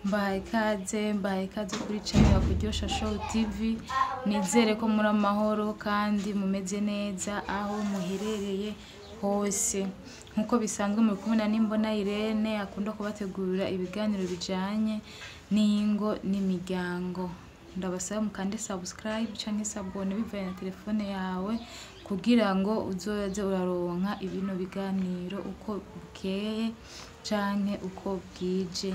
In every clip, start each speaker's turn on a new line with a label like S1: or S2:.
S1: Mbaye ikaze kuri channel ya Kuryosha Show TV. Nizere ko muri amahoro kandi mumeze neza aho muherereye hose. Nkuko bisanzwe muri kumwe n'imbona Irene akunda kubategurira ibiganiro bijanye n'ingo n'imiryango. Ndabasaba mukande subscribe canke sabone bivaye na telefone yawe kugira ngo uzoze uraronka ibino biganiro uko bukeye canke uko bwije.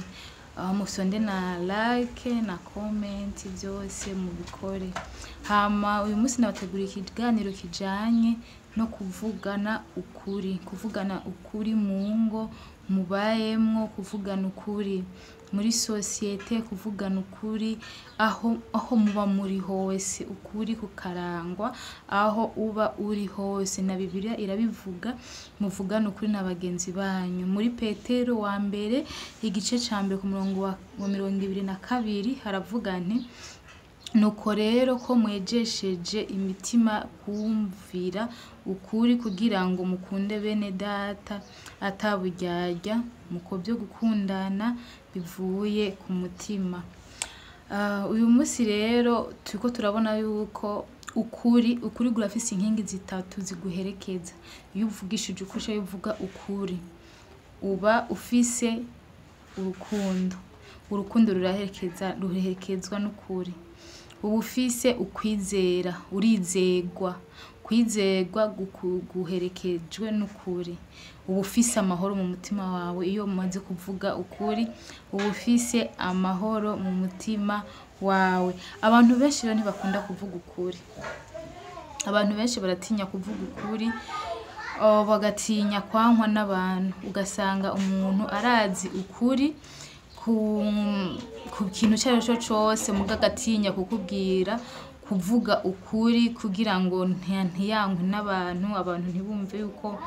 S1: Musonde na like na comment byose mubikore. Hama uyu munsi nabateguriye ikiganiro kijanye no kuvugana ukuri mu ngo mubayemwo, kuvugana ukuri muri societe, kuvugana ukuri aho muba muri hose, ukuri kukarangwa aho uba uri hose. Na Bibiliya irabivuga, muvugana ukuri na bagenzi banyu. Muri Petero wa mbere igice ca mbere ku murongo wa 22 haravuga nti nuko rero ko mwejesheje imitima kumvira ukuri kugira ngo mukunde bene data ataburyarya, mukobyo gukundana bivuye ku mutima. Uyu munsi rero turiko turabona yuko ukuri gurafise inkingi zitatu ziguherekeza. Iyo uvugishije ukuri uvuga ukuri, uba ufise urukundo ruherekezwa n'ukuri. Uba ufise ukwizera, urizegwa, kwizegwa guherekejwe n'ukuri. Uba ufise amahoro mu mutima wawe iyo umaze kuvuga ukuri, uba ufise amahoro mu mutima wawe. Abantu benshi rero ntibakunda kuvuga ukuri. Abantu benshi baratinya kuvuga ukuri, bagatinya kwankwa n'abantu. Ugasanga umuntu arazi ukuri ku kintu cyarosho cyose mugagatinya kukubwira kuvuga ukuri kugira ngo ntiyankwe n'abantu. Abantu ntibumve yuko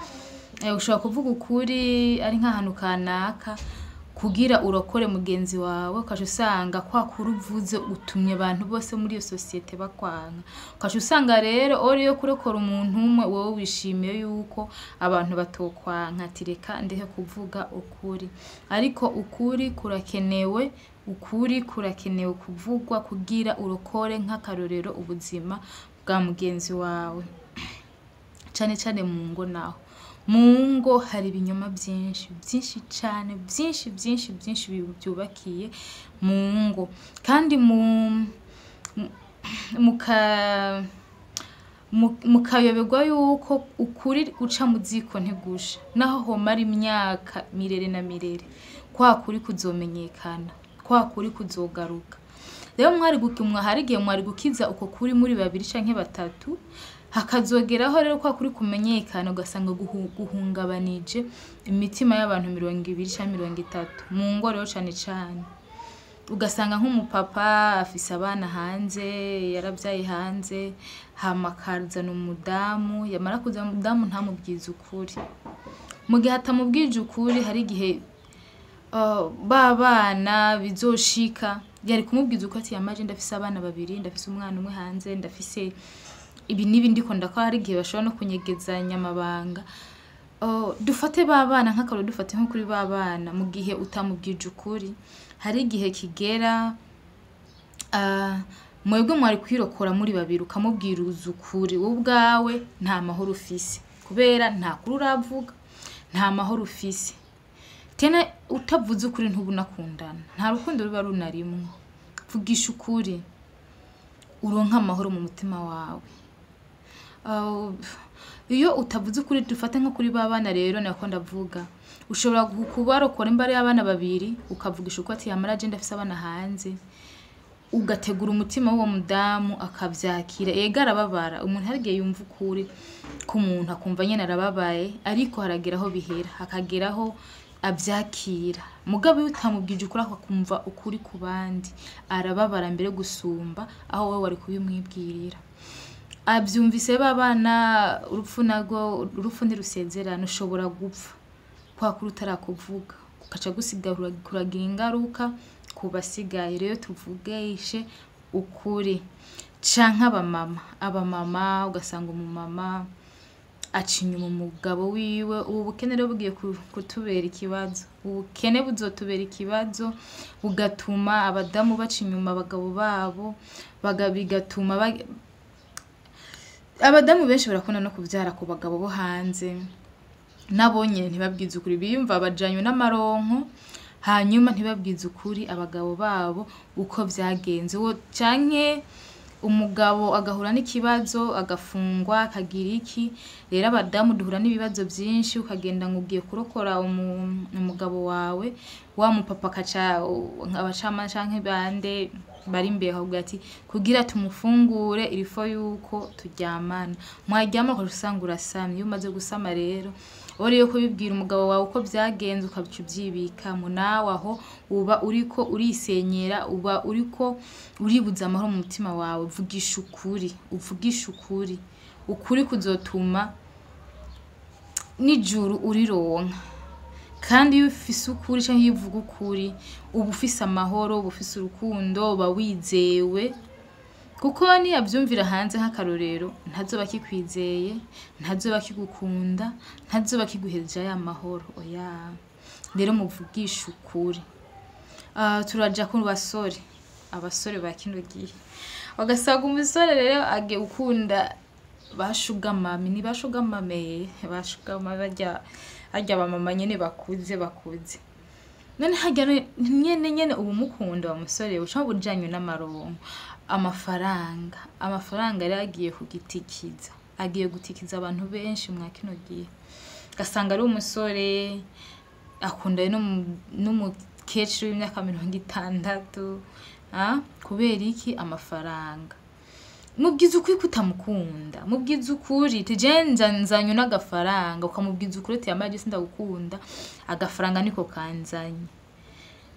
S1: ushobora kuvuga ukuri ari nk'ahantu kanaka kugira urokore mugenzi wawe, ukaje usanga kwa kuruvuze utumye abantu bose muri iyo societe bakwanka. Ukaje usanga rero oriyo kurokora umuntu umwe wowe wishimiye yuko abantu batokwanka, tireka ndehe kuvuga ukuri. Ariko ukuri kurakenewe kuvugwa kugira urokore nk'akarorero ubuzima bwa mugenzi wawe. Cane cane mu ngo naho. Mu ngo hari ibinyoma byinshi cyane, byinshi byubakiye mu ngo. Kandi mukayoberwa yuko ukuri guca mu ziko ntigusha, naho homara imyaka mirere na mirere, kwa kuri kuzomenyekana, kwa kuri kuzogaruka. Rero hari igihe mwari gukiza uko kuri muri babiri canke batatu, hakazogeraho rero kwa kuri kumenyekana ugasanga guhungabanije imitima y'abantu 20 canke 30 mu ngo. Rero cane ugasanga nk'umupapa afise abana hanze, yaravyaye hanze, hama kazana umudamu, yamara kuzana umudamu ntamubwiza ukuri. Mu gihe atamubwije ukuri, hari igihe babana bizoshika yari kumubwiza uko ati yamaje ndafise abana babiri, ndafise umwana umwe hanze, ndafise ibi n'ibindi ko ndakora. Hari igihe bashobora no kunyegezanya amabanga. Dufate babana nk'akaro, dufate nko kuri babana. Mu gihe utamubwije ukuri, hari igihe kigera mwebwe mwari kwirokora muri babiri, ukamubwira ukuri, wowe ubwawe nta mahoro ufise kubera nta kuri uravuga, nta mahoro ufise. Tena utavuze ukuri ntubunakundana, nta rukundo ruba runarimwe. Vugisha ukuri uronka amahoro mu mutima wawe. Iyo utavuze ukuri, dufate nko kuri babana rero nako ndavuga, ushobora kubarokora imbare y'abana babiri ukavugisha uko ati yamara je ndafise abana hanze, ugategura umutima w'uwo mudamu akavyakira. Ega arababara, umuntu harigihe yumva ukuri ku muntu akumva nyene arababaye, ariko harageraho bihera, hakageraho avyakira. Mugabo iyo utamubwije ukuri akumva ukuri ku bandi, arababara mbere gusumba aho wowe wari kubimwibwirira. Abyumvise babana, urupfu ntirusezerana, ushobora gupfa kwa kuri utarakuvuga, ukaca gusigarura kuragira ingaruka kubasigaye. Rero tuvugeshe ukuri. Canke abamama ugasanga umumama aca inyuma umugabo wiwe. Ubu bukene rero bugiye kutubera ikibazo, ubukene buzotubera ikibazo, bugatuma abadamu baca inyuma abagabo babo, bigatuma abadamu benshi barakunda no kuvyara ku bagabo bo hanze, nabo nyene ntibabwize ukuri, biyumva bajanywe n'amaronko, hanyuma ntibabwize ukuri abagabo babo uko vyagenze. Canke umugabo agahura n'ikibazo agafungwa akagira iki. Rero abadamu duhura n'ibibazo vyinshi, ukagenda ngo ugiye kurokora umugabo wawe, wa mupapa akaca abacama canke bande bari imbere akavuga ati kugira tumufungure irifo yuko turyamana, mwaryama ko usanga urasamye. Iyo umaze gusama rero uriyo kubibwira umugabo wawe uko vyagenze ukabica uvyibika nawe aho uba uriko urisenyera, uba uriko uribuza amahoro mu mutima wawe. Vugisha ukuri, uvugisha ukuri, ukuri kuzotuma n'ijuru urironka. Kandi iyo ufise ukuri canke iyo uvuga ukuri uba ufise amahoro, uba ufise urukundo, uba wizewe, kuko niyavyumvira hanze nk'akarorero ntazoba kikwizeye, ntazoba kigukunda, ntazoba kiguhereje ya mahoro. Oya, rero muvugisha ukuri. Turaja ku basore, abasore ba kino gihe ugasanga umusore rero agiye gukunda bashugamame, ni bashugamame, bashugama barya abamama nyene bakuze. None hajya nyene ubu mukunda wa musore uca bujanywe n'amaronko, amafaranga rero agiye kugitikiza, agiye gutikiza abantu benshi mwa kino gihe. Gasanga ari umusore akunda n'umukecuru w'imyaka 60, kubera iki? Amafaranga. Mubwiza ukuri kutamukunda, mubwiza ukuri tijenja nzanyo n'agafaranga, ukamubwiza ukuri ati amaje sindagukunda, agafaranga niko kanzanye.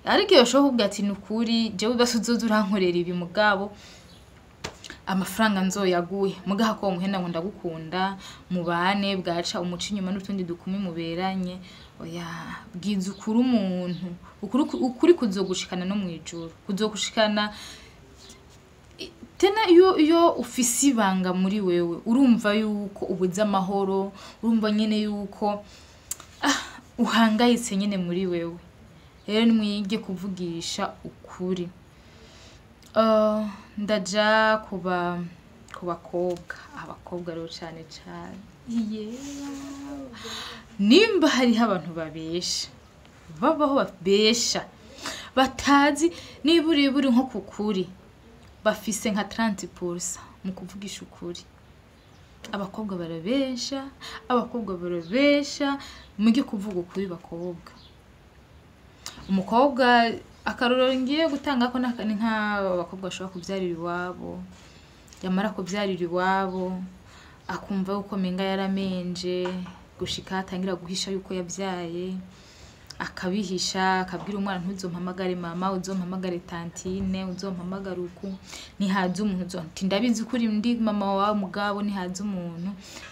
S1: Ariko iyo shoho ubwa ati nukuri jewe basuzoza urankorera ibi mugabo amafaranga nzoyaguhe, mugaha ko muhenda ngo ndagukunda mubane bwaca umuca inyuma n'utundi dukumi muberanye. Oya, bwiza ukuri umuntu, ukuri kuzogushikana no mwijuru, kuzogushikana tena. Iyo ufise ibanga muri wewe urumva yuko ubuze amahoro, urumva nyene yuko uhangayitse nyene muri wewe. Rero nimwige kuvugisha ukuri. Ndaja ku bakobwa rero cane. Nimba hariho abantu babesha, babaho babesha batazi niburi nko kukuri, bafise nka 30% mu kuvugisha ukuri. Abakobwa barabesha, muge kuvuga ukuri bakobwa. Umukobwa akarorero ngiye gutanga ko ni nk'abakobwa bashobora kuvyarira iwabo, yamara kuvyarira iwabo akumva uko menga yaramenje gushika atangira guhisha yuko yavyaye, akabihisha akabwira umwana ntuzompamagare mama, uzompamagare tantine, uzompamagare uku, nihaza umuntu uzonti ndabizi kuri ndi mama wawe mugabo nihaza umuntu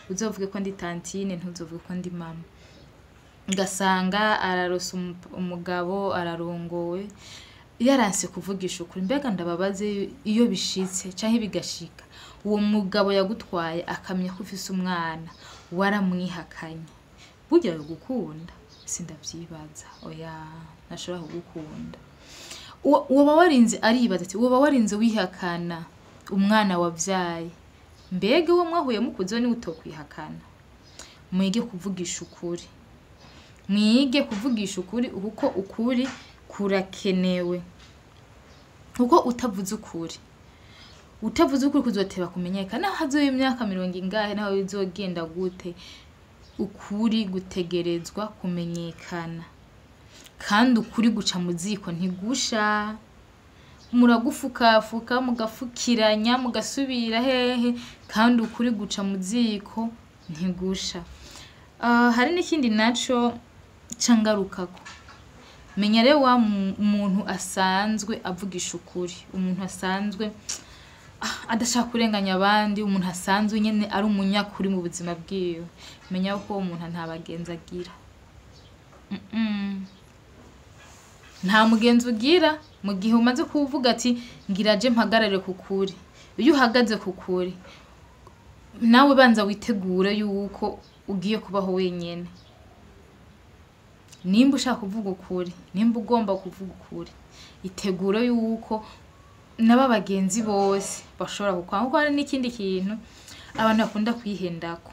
S1: uzovuge ko ndi tantine, ntuzovuge ko ndi mama. Gasanga ararosa umugabo ararongowe yaranse kuvugisha ukuri. Mbega ndababaze iyo bishitse canke bigashika uwo mugabo yagutwaye akamenya ko ufise umwana waramwihakanye, burya gukunda sindavyibaza. Oya, nashobora kugukunda. Woba warinze aribaza ati woba warinze wihakana umwana wavyaye, mbega uwo mwahuye mukuzo ni utokwihakana. Mwige kuvugisha ukuri, mwige kuvugisha ukuri, uko ukuri kurakenewe. Uko utavuze ukuri kuzoteba kumenyekana. Hazoye imyaka 40 ingahe naho bizogenda gute, ukuri gutegerezwa kumenyekana. Kandi ukuri guca mu ziko ntigusha, muragufukafuka mugafukiranya mugasubira hehe, kandi ukuri guca mu ziko ntigusha. Hari n'ikindi naco cangarukako. Menya rero wa umuntu asanzwe avugisha ukuri, umuntu asanzwe adashaka kurenganya abandi, umuntu asanzwe nyene ari umunyakuri mu buzima bwiwe, menya ko umuntu ntabagenza agira. Nta mugenzi ugira mu gihe umaze kuvuga ati ngiraje mpagarare kukuri. Iyo uhagaze kukuri nawe banza witegure yuko ugiye kubaho wenyene. Nimba ushaka kuvuga ukuri, nimba ugomba kuvuga ukuri, itegure yuko naba bagenzi bose bashobora kukwanga. Kuko hari n'ikindi kintu abantu bakunda kwihendako,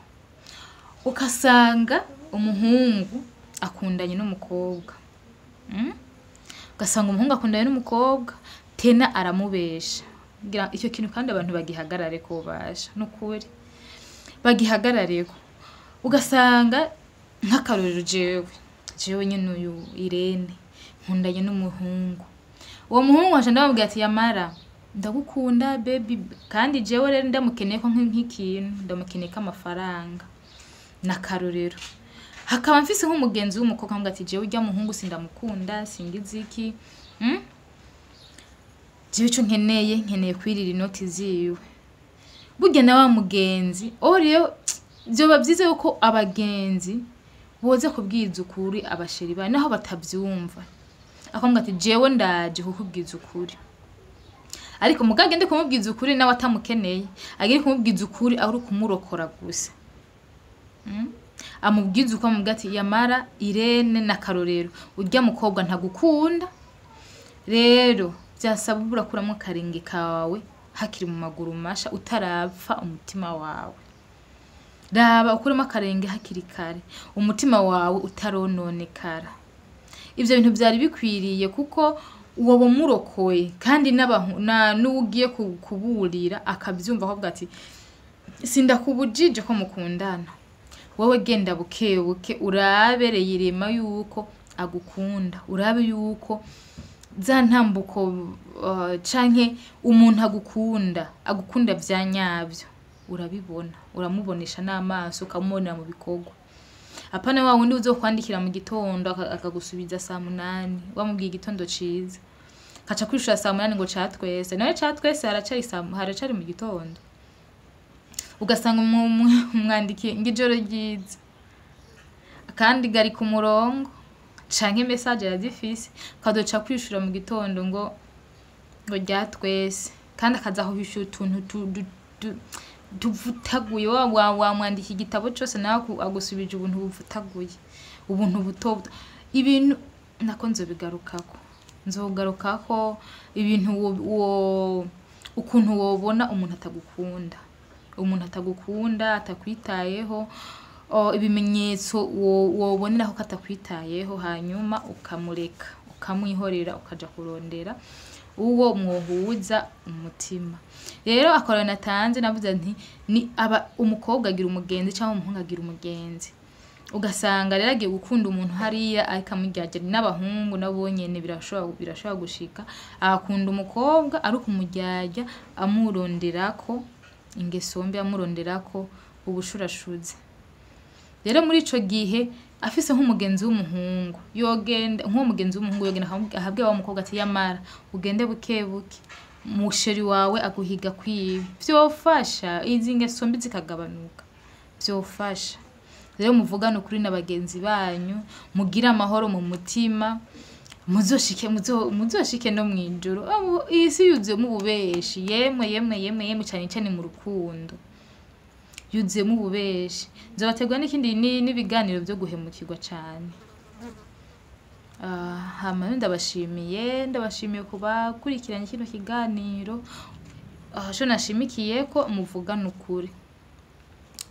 S1: ukasanga umuhungu akundanye n'umukobwa, ugasanga umuhungu akundanye n'umukobwa tena aramubesha. Icyo kintu kandi abantu bagihagarare ko basha n'ukuri, bagihagarareko. Ugasanga nk'akarorero jewe nyene uyu Irene nkundanye n'umuhungu, uwo muhungu waje ndamubwira ati Yamara ndagukunda baby, kandi jewe rero ndamukeneye ko nk'ikintu, ndamukeneye ko amafaranga n'akarorero. Hakaba mfise nk'umugenzi w'umukobwa ambwira ati jewe urya muhungu sindamukunda, singize iki, jewe ico nkeneye kwirira inoti ziwe. Burya na wa mugenzi rero vyoba vyiza yuko abagenzi boza kubwiza ukuri abasheri bawe naho batavyumva, akambwira ati jewe ndaje kukubwiza ukuri. Ariko mugage ndi kumubwiza ukuri nawe atamukeneye, agire kumubwiza ukuri ari kumurokora gusa. Amubwiza uko amubwira ati Yamara Irene n'akarorero, urya mukobwa ntagukunda, rero vyasaba urakuramo akarenge kawe hakiri mu maguru masha utarapfa umutima wawe. Raba ukuremo akarenge hakiri kare, umutima wawe utarononekara. Ivyo bintu vyari bikwiriye kuko uwo bomurokoye kandi n'ugiye kuburira akavyumva avuga ati sindakubujije ko mukundana, wowe genda bukebuke urabereye irema yuko agukunda, urabe yuko za ntambuko canke umuntu agukunda vya nyavyo urabibona, uramubonesha n'amaso, ukamubonera mu bikorwa. Apana wa wundi uzokwandikira mu gitondo akagusubiza saa 8 wamubwiye igitondo ciza, kaca kwishura saa 8 ngo catwese, nawe catwese haracari mu gitondo. Ugasanga umwandikiye ngijoro ryiza kandi gari ku murongo canke message yazifise, kadoca kwishura mu gitondo ngo ryatwese, kandi akazaho bishura utuntu tuvutaguye. Wamwandika igitabo cyose nawe agusubije ubuntu buvutaguye, ubuntu buto. Ibintu nako nzogarukako ibintu ukuntu wobona umuntu atagukunda, atakwitayeho, ibimenyetso woboneraho ko atakwitayeho, hanyuma ukamureka, ukamwihorera, ukaja kurondera uwo mwohuza umutima. Rero akorana natanze navuze nti ni umukobwa agira umugenzi cyangwa umuhungu agira umugenzi. Ugasanga rero agiye gukunda umuntu hariya akamujyaje, n'abahungu nabo nyene birashobora gushika akunda umukobwa ari kumujyaja amuronderako ingeso mbi, amuronderako ubushurashuze. Rero muri ico gihe afise nk'umugenzi w'umuhungu yogenda, nk'umugenzi w'umuhungu yogenda ahabwe wa mukobwa ati Yamara ugende bukebuke, musheri wawe aguhiga kwibi. Vyofasha izi ngeso mbi zikagabanuka, vyofasha. Rero muvugana ukuri n'abagenzi banyu, mugira amahoro mu mutima, muzoshike no mwijuru. Isi yuzuyemo ububeshi, yemwe cyane mu rukundo, yuzuyemo ububeshi. Nzobategura n'ikindi n'ibiganiro byo guhemukirwa cyane. Hama ndabashimiye kuba kurikiranye kino kiganiro. Sho nashimikiye ko muvugana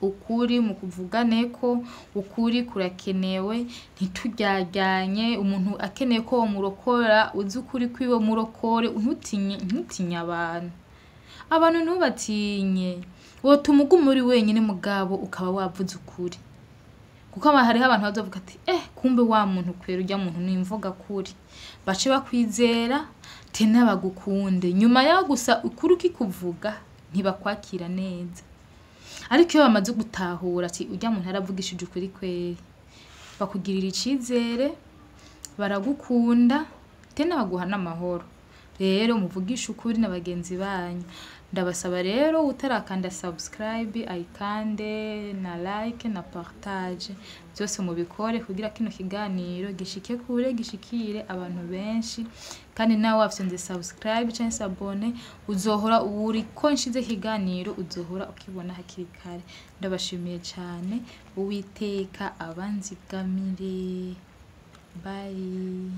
S1: ukuri mu kuvugane ko ukuri kurakenewe, ntituryajyanye. Umuntu akeneye ko murokora, uzi ukuri kwiwe murokore, ntutinye abantu ntubatinye. Wotuma uguma uri wenyine mugabo ukaba wavuze ukuri, kuko hariho abantu bazovuga ati kumbe wa muntu kwera urya muntu nimvuga kuri, bace bakwizera tena bagukunde. Nyuma yaho gusa ukuri ukikuvuga ntibakwakira neza, ariko iyo bamaze gutahura ati urya muntu aravugishije ukuri kweri, bakugirira icizere, baragukunda tena baguha n'amahoro. Rero muvugisha ukuri n'abagenzi banyu. Ndabasaba rero utarakanda subscribe ayikande na like na partage, byose mubikore kugira kino kiganiro gishike kure, gishikire abantu benshi kandi nawe wafyonze subscribe cyangwa se abone uzohora uri ko nshize ikiganiro uzohora ukibona hakiri kare. Ndabashimiye cyane, Uwiteka abanzigamire. Bye.